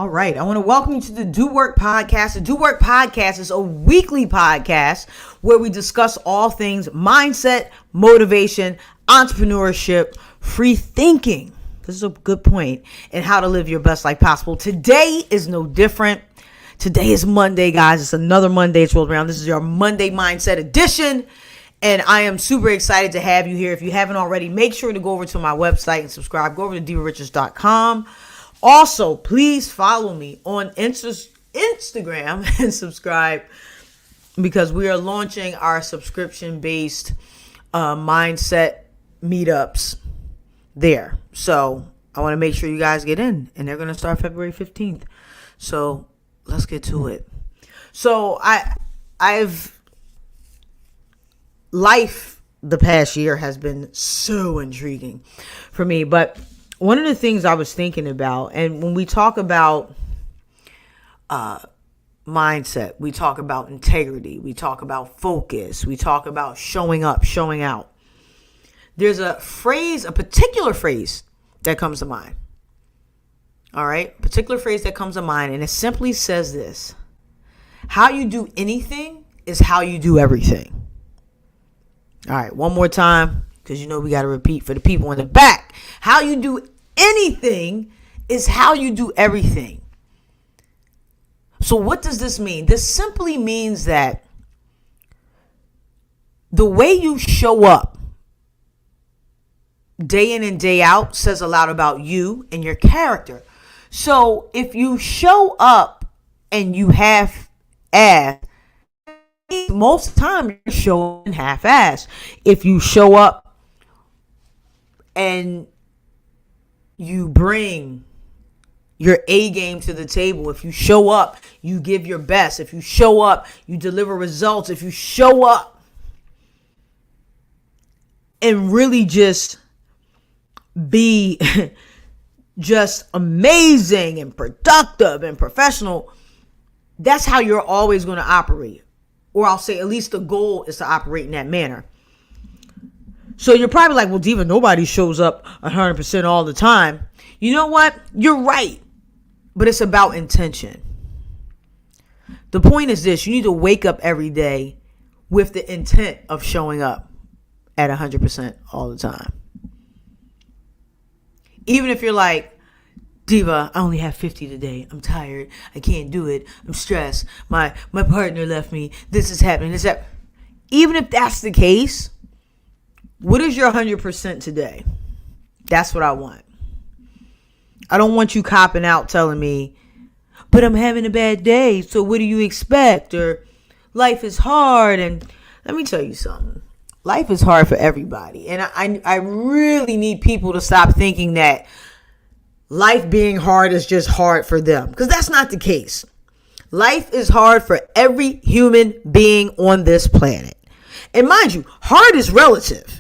All right. I want to welcome you to the Do Work Podcast. The Do Work Podcast is a weekly podcast where we discuss all things mindset, motivation, entrepreneurship, free thinking. This is a good point, and how to live your best life possible. Today is no different. Today is Monday, guys. It's another Monday. It's rolled around. This is your Monday Mindset Edition. And I am super excited to have you here. If you haven't already, make sure to go over to my website and subscribe. Go over to divarichards.com. Also, please follow me on Instagram and subscribe, because we are launching our subscription-based mindset meetups there. So I want to make sure you guys get in, and they're going to start February 15th. So let's get to it. So life the past year has been so intriguing for me, but one of the things I was thinking about, and when we talk about mindset, we talk about integrity, we talk about focus, we talk about showing up, showing out. There's a particular phrase that comes to mind. All right, particular phrase that comes to mind, and it simply says this: how you do anything is how you do everything. All right, one more time, because we got to repeat for the people in the back. How you do anything is how you do everything. So what does this mean? This simply means that the way you show up day in and day out says a lot about you and your character. So if you show up and you half-ass, most of the time you're showing half-ass. If you show up and you bring your A game to the table, if you show up, you give your best. If you show up, you deliver results. If you show up and really just be just amazing and productive and professional, that's how you're always going to operate. Or I'll say at least the goal is to operate in that manner. So you're probably like, well, Diva, nobody shows up 100% all the time. You know what? You're right. But it's about intention. The point is this: you need to wake up every day with the intent of showing up at 100% all the time. Even if you're like, Diva, I only have 50 today. I'm tired. I can't do it. I'm stressed. My partner left me. This is happening. Even if that's the case, what is your 100% today? That's what I want. I don't want you copping out telling me, but I'm having a bad day, so what do you expect? Or life is hard. And let me tell you something. Life is hard for everybody. And I really need people to stop thinking that life being hard is just hard for them, because that's not the case. Life is hard for every human being on this planet. And mind you, hard is relative.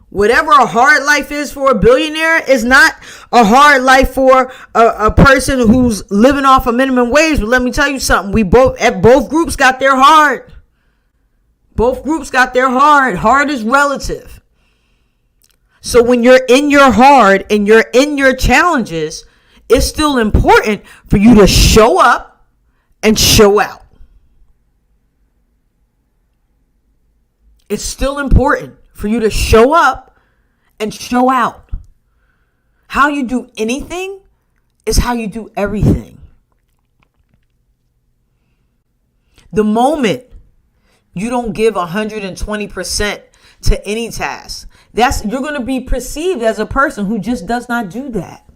Whatever a hard life is for a billionaire is not a hard life for a person who's living off a minimum wage. But let me tell you something. Both groups got their hard. Both groups got their hard. Hard is relative. So when you're in your hard and you're in your challenges, it's still important for you to show up and show out. It's still important for you to show up and show out. How you do anything is how you do everything. The moment you don't give 120% to any task, you're going to be perceived as a person who just does not do that.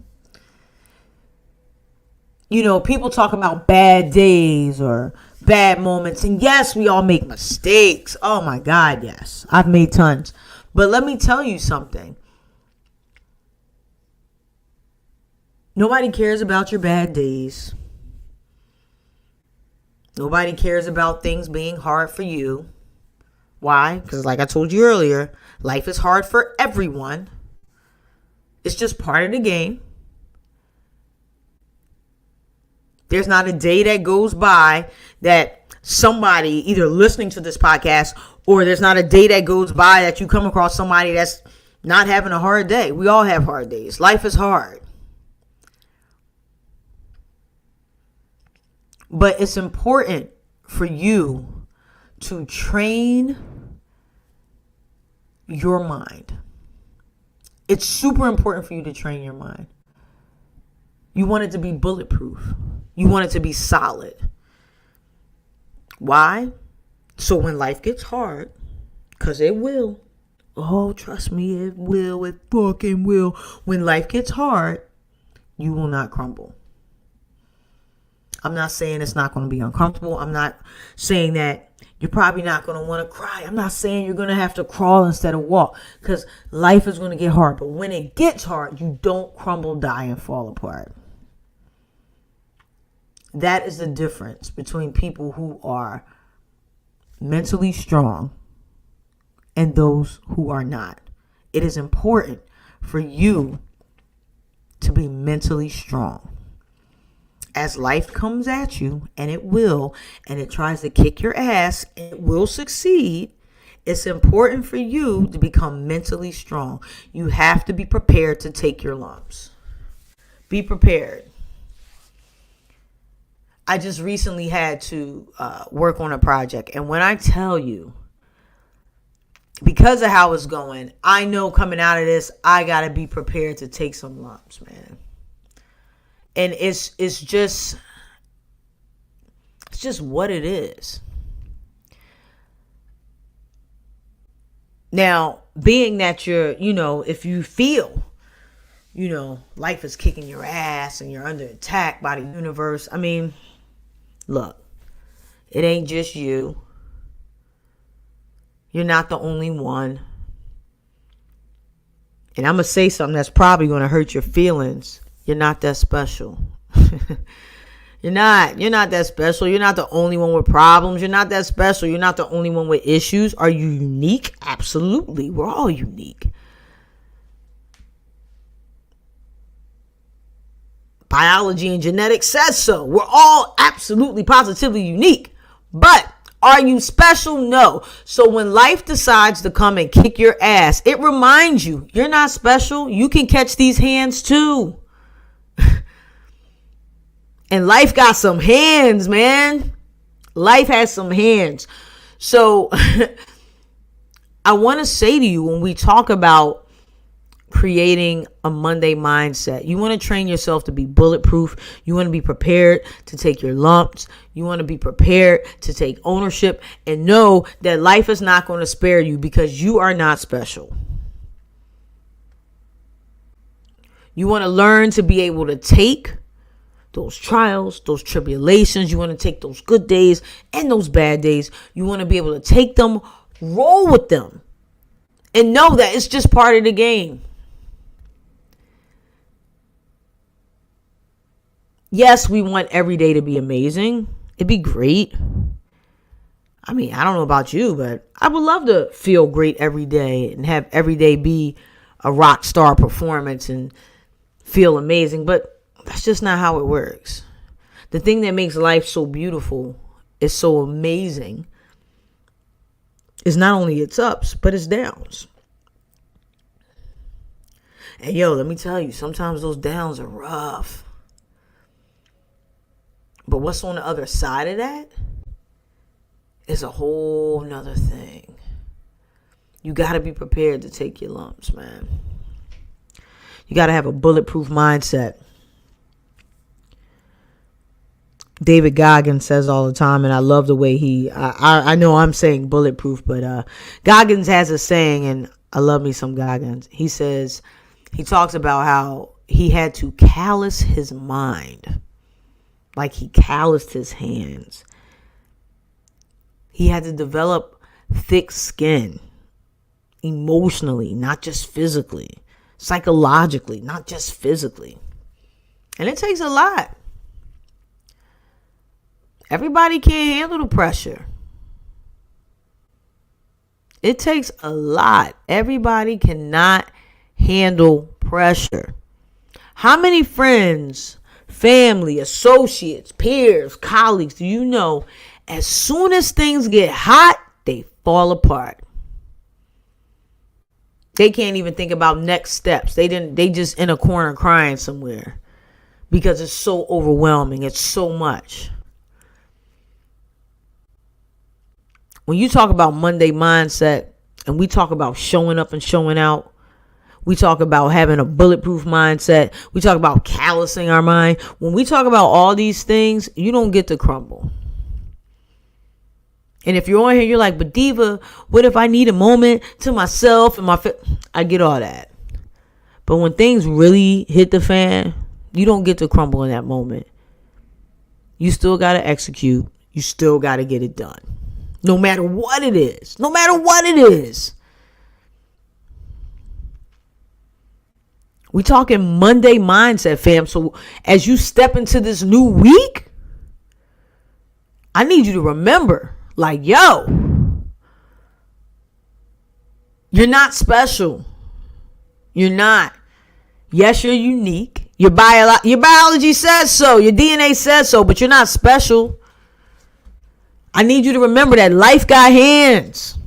People talk about bad days or bad moments. And yes, we all make mistakes. Oh my God, yes. I've made tons. But let me tell you something. Nobody cares about your bad days. Nobody cares about things being hard for you. Why? Because like I told you earlier, life is hard for everyone. It's just part of the game. There's not a day that goes by that somebody either listening to this podcast, or there's not a day that goes by that you come across somebody that's not having a hard day. We all have hard days. Life is hard. But it's important for you to train your mind. It's super important for you to train your mind. You want it to be bulletproof. You want it to be solid. Why? So when life gets hard, because it will. Oh, trust me, it will. It fucking will. When life gets hard, you will not crumble. I'm not saying it's not going to be uncomfortable. I'm not saying that you're probably not going to want to cry. I'm not saying you're going to have to crawl instead of walk, because life is going to get hard. But when it gets hard, you don't crumble, die, and fall apart. That is the difference between people who are mentally strong and those who are not. It is important for you to be mentally strong. As life comes at you, and it will, and it tries to kick your ass, and it will succeed, it's important for you to become mentally strong. You have to be prepared to take your lumps. Be prepared. I just recently had to work on a project, and when I tell you, because of how it's going, I know coming out of this, I got to be prepared to take some lumps, man. And it's just what it is. Now, being that you're, if you feel, life is kicking your ass and you're under attack by the universe. I mean, look, it ain't just you. You're not the only one. And I'm going to say something that's probably going to hurt your feelings. You're not that special. You're not that special. You're not the only one with problems. You're not that special. You're not the only one with issues. Are you unique? Absolutely. We're all unique. Biology and genetics says so. We're all absolutely, positively unique. But are you special? No. So when life decides to come and kick your ass, it reminds you, you're not special. You can catch these hands too. And life got some hands, man. Life has some hands. So I want to say to you, when we talk about creating a Monday mindset, you want to train yourself to be bulletproof. You want to be prepared to take your lumps. You want to be prepared to take ownership and know that life is not going to spare you, because you are not special. You want to learn to be able to take those trials, those tribulations. You want to take those good days and those bad days. You want to be able to take them, roll with them, and know that it's just part of the game. Yes, we want every day to be amazing. It'd be great. I mean, I don't know about you, but I would love to feel great every day and have every day be a rock star performance and feel amazing. But that's just not how it works. The thing that makes life so beautiful, is so amazing, is not only its ups, but its downs. And let me tell you, sometimes those downs are rough. But what's on the other side of that is a whole nother thing. You got to be prepared to take your lumps, man. You got to have a bulletproof mindset. David Goggins says all the time, and I love the way I know I'm saying bulletproof, but Goggins has a saying, and I love me some Goggins. He talks about how he had to callous his mind, like he calloused his hands. He had to develop thick skin, emotionally, not just physically, psychologically, not just physically. And it takes a lot. Everybody can't handle the pressure. It takes a lot. Everybody cannot handle pressure. How many friends, family, associates, peers, colleagues do you know, as soon as things get hot, they fall apart? They can't even think about next steps. They just in a corner crying somewhere because it's so overwhelming. It's so much. when you talk about Monday mindset and we talk about showing up and showing out, we talk about having a bulletproof mindset. We talk about callousing our mind. When we talk about all these things, you don't get to crumble. And if you're on here, you're like, but Diva, what if I need a moment to myself and I get all that. But when things really hit the fan, you don't get to crumble in that moment. You still got to execute. You still got to get it done. No matter what it is. No matter what it is. We talking Monday mindset, fam. So as you step into this new week, I need you to remember, like, yo, you're not special. You're not. Yes, you're unique. Your biology says so. Your DNA says so, but you're not special. I need you to remember that life got hands.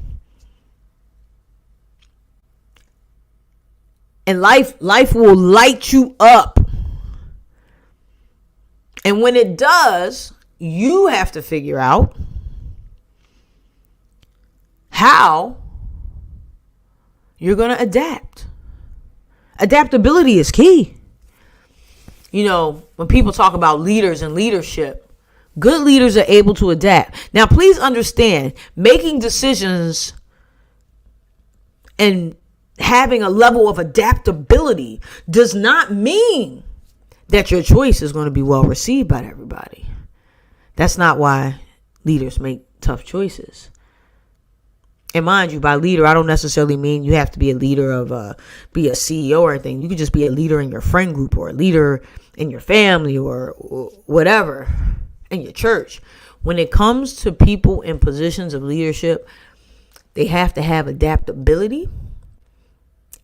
And life will light you up. And when it does, you have to figure out how you're going to adapt. Adaptability is key. You know, when people talk about leaders and leadership, good leaders are able to adapt. Now, please understand, making decisions and having a level of adaptability does not mean that your choice is going to be well received by everybody. That's not why leaders make tough choices. And mind you, by leader, I don't necessarily mean you have to be a leader of be a CEO or anything. You could just be a leader in your friend group or a leader in your family or whatever, in your church. When it comes to people in positions of leadership, they have to have adaptability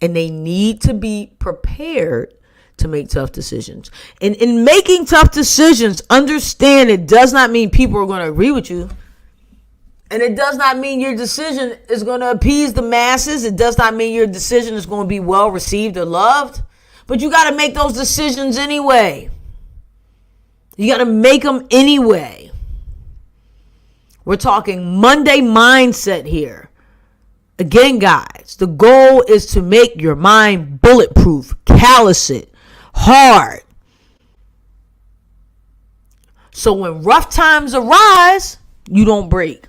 and they need to be prepared to make tough decisions. And in making tough decisions, understand it does not mean people are going to agree with you. And it does not mean your decision is going to appease the masses. It does not mean your decision is going to be well received or loved. But you got to make those decisions anyway. You got to make them anyway. We're talking Monday mindset here. Again, guys, the goal is to make your mind bulletproof, callous it, hard. So when rough times arise, you don't break.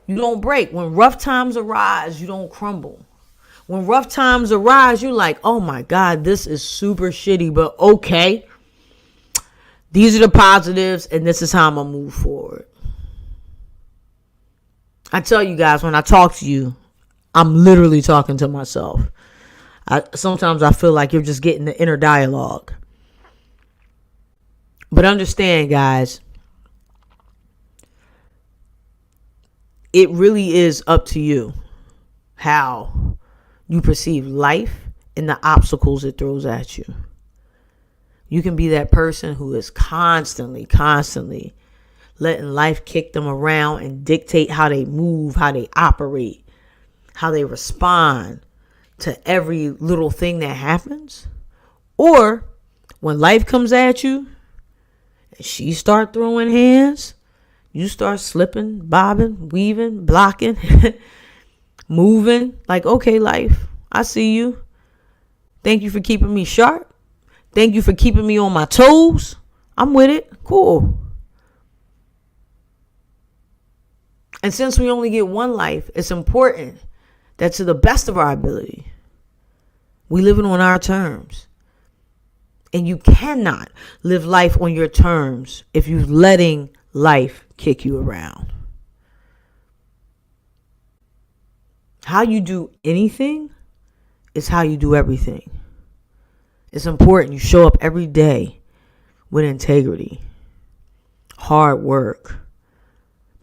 You don't break. When rough times arise, you don't crumble. When rough times arise, you're like, oh my God, this is super shitty, but okay. These are the positives, and this is how I'm going to move forward. I tell you guys, when I talk to you, I'm literally talking to myself. Sometimes I feel like you're just getting the inner dialogue. But understand, guys, it really is up to you how you perceive life and the obstacles it throws at you. You can be that person who is constantly letting life kick them around and dictate how they move, how they operate, how they respond to every little thing that happens. Or when life comes at you and she start throwing hands, you start slipping, bobbing, weaving, blocking, moving. Like, okay, life, I see you. Thank you for keeping me sharp. Thank you for keeping me on my toes. I'm with it. Cool. And since we only get one life, it's important that to the best of our ability, we live it on our terms. And you cannot live life on your terms if you're letting life kick you around. How you do anything is how you do everything. It's important you show up every day with integrity, hard work,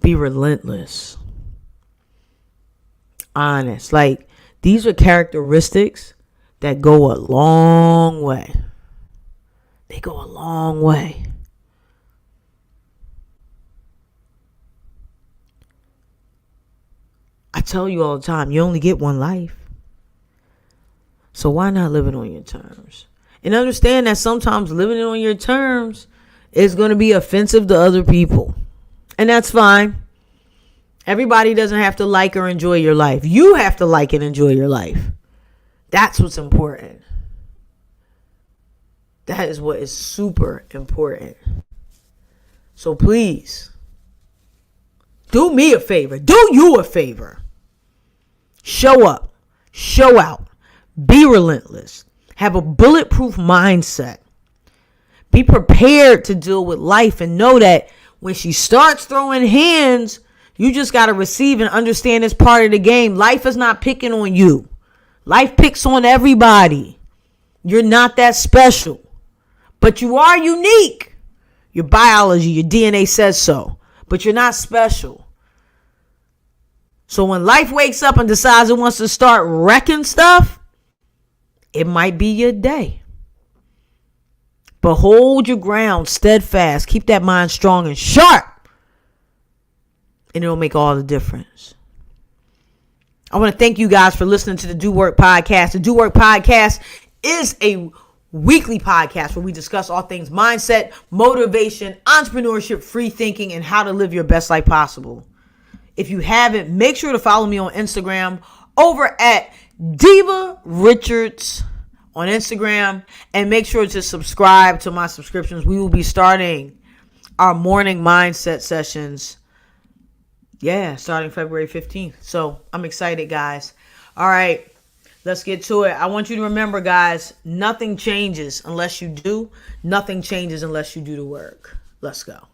be relentless, honest. Like, these are characteristics that go a long way. They go a long way. I tell you all the time, you only get one life. So why not live it on your terms? And understand that sometimes living it on your terms is going to be offensive to other people. And that's fine. Everybody doesn't have to like or enjoy your life. You have to like and enjoy your life. That's what's important. That is what is super important. So please, do me a favor. Do you a favor. Show up. Show out. Be relentless. Have a bulletproof mindset. Be prepared to deal with life and know that when she starts throwing hands, you just got to receive and understand this part of the game. Life is not picking on you. Life picks on everybody. You're not that special. But you are unique. Your biology, your DNA says so. But you're not special. So when life wakes up and decides it wants to start wrecking stuff, it might be your day. But hold your ground steadfast. Keep that mind strong and sharp. And it'll make all the difference. I want to thank you guys for listening to the Do Work Podcast. The Do Work Podcast is a weekly podcast where we discuss all things mindset, motivation, entrepreneurship, free thinking, and how to live your best life possible. If you haven't, make sure to follow me on Instagram over at Diva Richards on Instagram, and make sure to subscribe to my subscriptions. We will be starting our morning mindset sessions. Starting February 15th. So I'm excited, guys. All right, let's get to it. I want you to remember, guys, nothing changes unless you do. Nothing changes unless you do the work. Let's go.